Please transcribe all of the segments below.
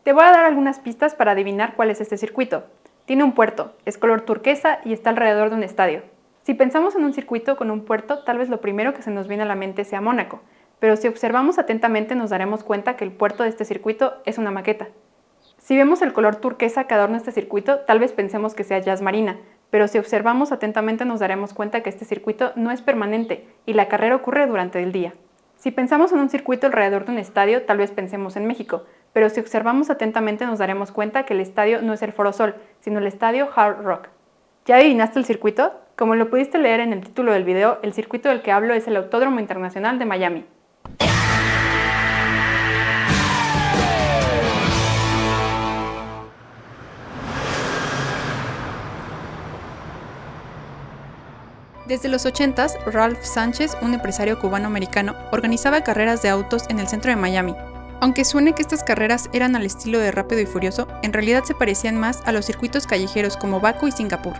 Te voy a dar algunas pistas para adivinar cuál es este circuito. Tiene un puerto, es color turquesa y está alrededor de un estadio. Si pensamos en un circuito con un puerto, tal vez lo primero que se nos viene a la mente sea Mónaco, pero si observamos atentamente nos daremos cuenta que el puerto de este circuito es una maqueta. Si vemos el color turquesa que adorna este circuito, tal vez pensemos que sea Jazz Marina, pero si observamos atentamente nos daremos cuenta que este circuito no es permanente y la carrera ocurre durante el día. Si pensamos en un circuito alrededor de un estadio, tal vez pensemos en México, pero si observamos atentamente nos daremos cuenta que el estadio no es el Foro Sol, sino el estadio Hard Rock. ¿Ya adivinaste el circuito? Como lo pudiste leer en el título del video, el circuito del que hablo es el Autódromo Internacional de Miami. Desde los 80s, Ralph Sánchez, un empresario cubano-americano, organizaba carreras de autos en el centro de Miami. Aunque suene que estas carreras eran al estilo de Rápido y Furioso, en realidad se parecían más a los circuitos callejeros como Baku y Singapur.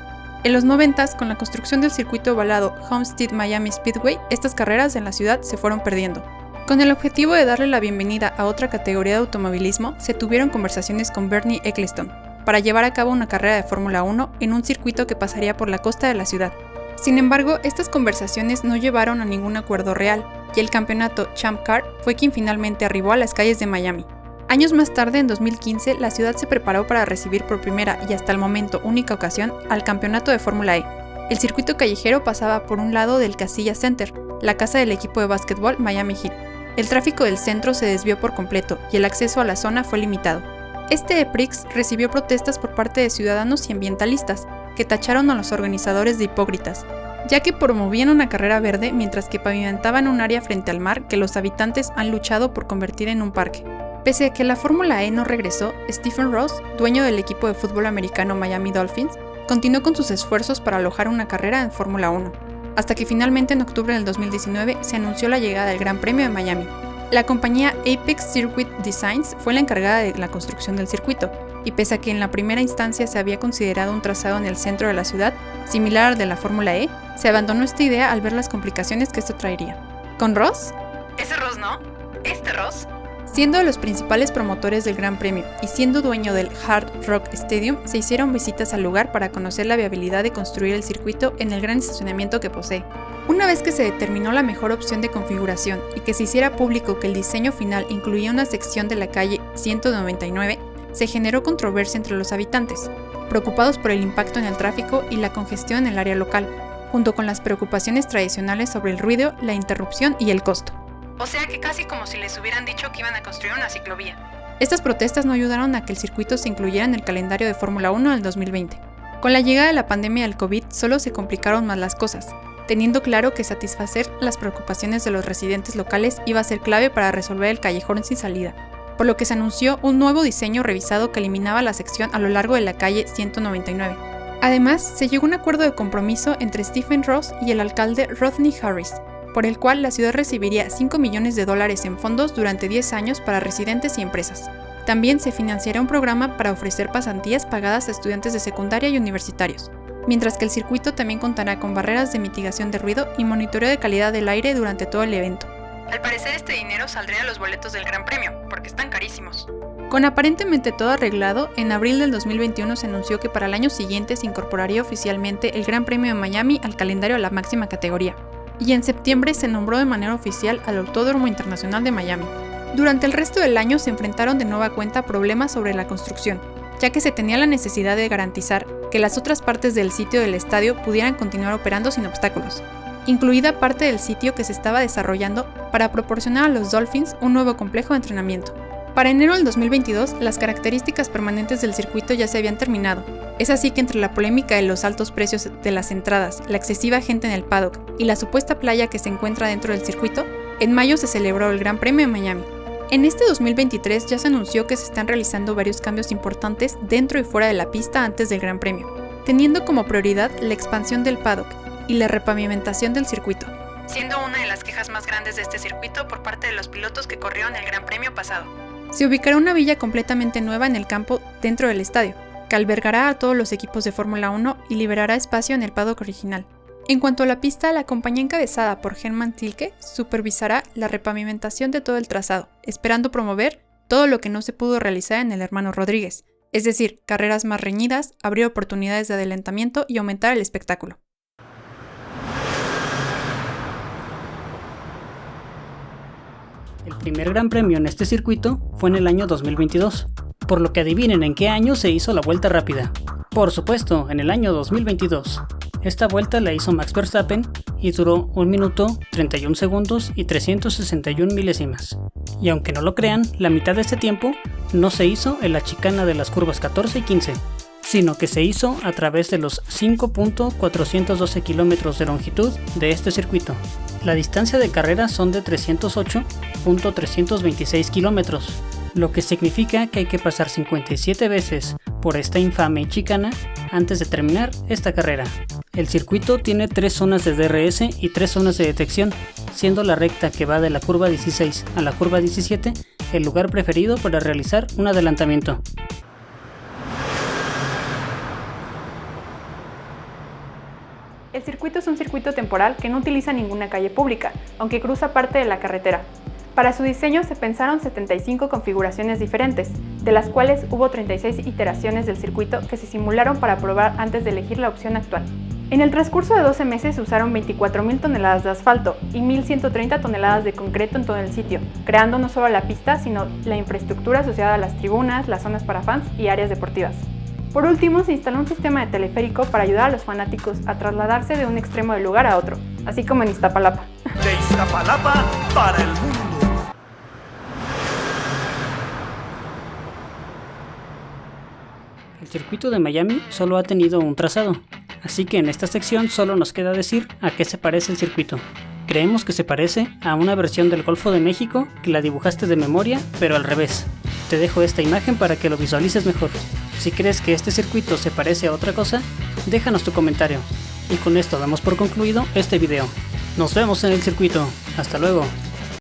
En los 90s, con la construcción del circuito ovalado Homestead Miami Speedway, estas carreras en la ciudad se fueron perdiendo. Con el objetivo de darle la bienvenida a otra categoría de automovilismo, se tuvieron conversaciones con Bernie Ecclestone para llevar a cabo una carrera de Fórmula 1 en un circuito que pasaría por la costa de la ciudad. Sin embargo, estas conversaciones no llevaron a ningún acuerdo real, y el campeonato Champ Car fue quien finalmente arribó a las calles de Miami. Años más tarde, en 2015, la ciudad se preparó para recibir por primera y hasta el momento única ocasión al campeonato de Fórmula E. El circuito callejero pasaba por un lado del Casillas Center, la casa del equipo de básquetbol Miami Heat. El tráfico del centro se desvió por completo y el acceso a la zona fue limitado. Este EPRIX recibió protestas por parte de ciudadanos y ambientalistas, que tacharon a los organizadores de hipócritas, ya que promovían una carrera verde mientras que pavimentaban un área frente al mar que los habitantes han luchado por convertir en un parque. Pese a que la Fórmula E no regresó, Stephen Ross, dueño del equipo de fútbol americano Miami Dolphins, continuó con sus esfuerzos para alojar una carrera en Fórmula 1, hasta que finalmente en octubre del 2019 se anunció la llegada del Gran Premio de Miami. La compañía Apex Circuit Designs fue la encargada de la construcción del circuito, y pese a que en la primera instancia se había considerado un trazado en el centro de la ciudad, similar al de la Fórmula E, se abandonó esta idea al ver las complicaciones que esto traería. ¿Con Ross? Ese Ross no, este Ross. Siendo de los principales promotores del Gran Premio y siendo dueño del Hard Rock Stadium, se hicieron visitas al lugar para conocer la viabilidad de construir el circuito en el gran estacionamiento que posee. Una vez que se determinó la mejor opción de configuración y que se hiciera público que el diseño final incluía una sección de la calle 199, se generó controversia entre los habitantes, preocupados por el impacto en el tráfico y la congestión en el área local, junto con las preocupaciones tradicionales sobre el ruido, la interrupción y el costo. O sea que casi como si les hubieran dicho que iban a construir una ciclovía. Estas protestas no ayudaron a que el circuito se incluyera en el calendario de Fórmula 1 del 2020. Con la llegada de la pandemia del COVID, solo se complicaron más las cosas, teniendo claro que satisfacer las preocupaciones de los residentes locales iba a ser clave para resolver el callejón sin salida, por lo que se anunció un nuevo diseño revisado que eliminaba la sección a lo largo de la calle 199. Además, se llegó a un acuerdo de compromiso entre Stephen Ross y el alcalde Rodney Harris, por el cual la ciudad recibiría $5 millones en fondos durante 10 años para residentes y empresas. También se financiará un programa para ofrecer pasantías pagadas a estudiantes de secundaria y universitarios, mientras que el circuito también contará con barreras de mitigación de ruido y monitoreo de calidad del aire durante todo el evento. Al parecer este dinero saldría de los boletos del Gran Premio, porque están carísimos. Con aparentemente todo arreglado, en abril del 2021 se anunció que para el año siguiente se incorporaría oficialmente el Gran Premio de Miami al calendario de la máxima categoría, y en septiembre se nombró de manera oficial al Autódromo Internacional de Miami. Durante el resto del año se enfrentaron de nueva cuenta problemas sobre la construcción, ya que se tenía la necesidad de garantizar que las otras partes del sitio del estadio pudieran continuar operando sin obstáculos, incluida parte del sitio que se estaba desarrollando para proporcionar a los Dolphins un nuevo complejo de entrenamiento. Para enero del 2022, las características permanentes del circuito ya se habían terminado. Es así que entre la polémica de los altos precios de las entradas, la excesiva gente en el paddock y la supuesta playa que se encuentra dentro del circuito, en mayo se celebró el Gran Premio de Miami. En este 2023 ya se anunció que se están realizando varios cambios importantes dentro y fuera de la pista antes del Gran Premio, teniendo como prioridad la expansión del paddock y la repavimentación del circuito, siendo una de las quejas más grandes de este circuito por parte de los pilotos que corrieron el Gran Premio pasado. Se ubicará una villa completamente nueva en el campo dentro del estadio, que albergará a todos los equipos de Fórmula 1 y liberará espacio en el paddock original. En cuanto a la pista, la compañía encabezada por Hermann Tilke supervisará la repavimentación de todo el trazado, esperando promover todo lo que no se pudo realizar en el Hermano Rodríguez, es decir, carreras más reñidas, abrir oportunidades de adelantamiento y aumentar el espectáculo. El primer gran premio en este circuito fue en el año 2022, por lo que adivinen en qué año se hizo la vuelta rápida. Por supuesto, en el año 2022. Esta vuelta la hizo Max Verstappen y duró 1 minuto, 31 segundos y 361 milésimas. Y aunque no lo crean, la mitad de este tiempo no se hizo en la chicana de las curvas 14 y 15, sino que se hizo a través de los 5.412 kilómetros de longitud de este circuito. La distancia de carrera son de 308.326 kilómetros, lo que significa que hay que pasar 57 veces por esta infame chicana antes de terminar esta carrera. El circuito tiene 3 zonas de DRS y 3 zonas de detección, siendo la recta que va de la curva 16 a la curva 17 el lugar preferido para realizar un adelantamiento. El circuito es un circuito temporal que no utiliza ninguna calle pública, aunque cruza parte de la carretera. Para su diseño se pensaron 75 configuraciones diferentes, de las cuales hubo 36 iteraciones del circuito que se simularon para probar antes de elegir la opción actual. En el transcurso de 12 meses se usaron 24.000 toneladas de asfalto y 1.130 toneladas de concreto en todo el sitio, creando no solo la pista, sino la infraestructura asociada a las tribunas, las zonas para fans y áreas deportivas. Por último, se instaló un sistema de teleférico para ayudar a los fanáticos a trasladarse de un extremo del lugar a otro, así como en Iztapalapa. De Iztapalapa para el mundo. El circuito de Miami solo ha tenido un trazado, así que en esta sección solo nos queda decir a qué se parece el circuito. Creemos que se parece a una versión del Golfo de México que la dibujaste de memoria, pero al revés. Te dejo esta imagen para que lo visualices mejor. Si crees que este circuito se parece a otra cosa, déjanos tu comentario. Y con esto damos por concluido este video. Nos vemos en el circuito. Hasta luego.